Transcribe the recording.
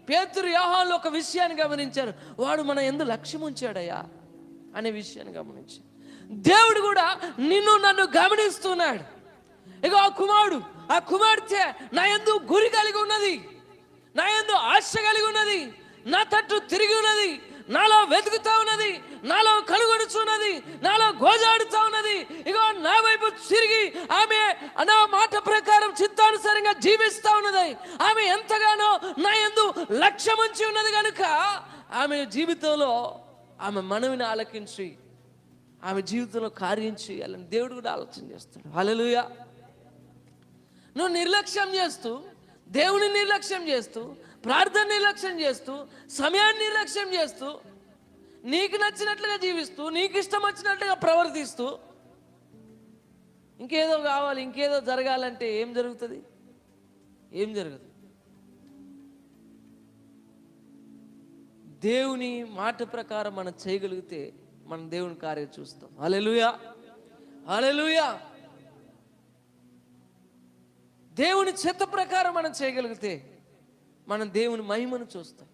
పేతురు యోహానులు ఒక విషయాన్ని గమనించారు, వాడు మన యందు లక్ష్యం ఉంచాడయ్యా అనే విషయాన్ని గమనించారు. దేవుడు కూడా నిన్ను నన్ను గమనిస్తున్నాడు. ఇక ఆ కుమార్తె నా యందు గురి కలిగి ఉన్నది, నా యందు ఆశ కలిగి ఉన్నది, నా తట్టు తిరిగి ఉన్నది, నాలో వెతుకుతా ఉన్నది, నాలో కనుగొనుచున్నది, నాలో గోజాడుతా ఉన్నది. ఇగో నా వైపు తిరిగి ఆమె నా మాట ప్రకారం చిత్తానుసారంగా జీవిస్తా ఉన్నది. ఆమె ఎంతగానో నా యందు లక్ష్యం ఉంచి ఉన్నది కనుక ఆమె జీవితంలో ఆమె మనవిని ఆలకించి ఆమె జీవితంలో కార్యం చేయాలని దేవుడు కూడా ఆలోచన చేస్తాడు. హల్లెలూయా. నువ్వు నిర్లక్ష్యం చేస్తూ, దేవుని నిర్లక్ష్యం చేస్తూ, ప్రార్థన నిర్లక్ష్యం చేస్తూ, సమయాన్ని నిర్లక్ష్యం చేస్తూ, నీకు నచ్చినట్లుగా జీవిస్తూ, నీకు ఇష్టం వచ్చినట్లుగా ప్రవర్తిస్తూ, ఇంకేదో కావాలి, ఇంకేదో జరగాలంటే ఏం జరుగుతుంది? ఏం జరగదు. దేవుని మాట ప్రకారం మనం చేయగలిగితే మనం దేవుని కార్యం చూస్తాం. హల్లెలూయా, హల్లెలూయా. దేవుని చిత్త ప్రకారం మనం చేయగలిగితే మనం దేవుని మహిమను చూస్తాం.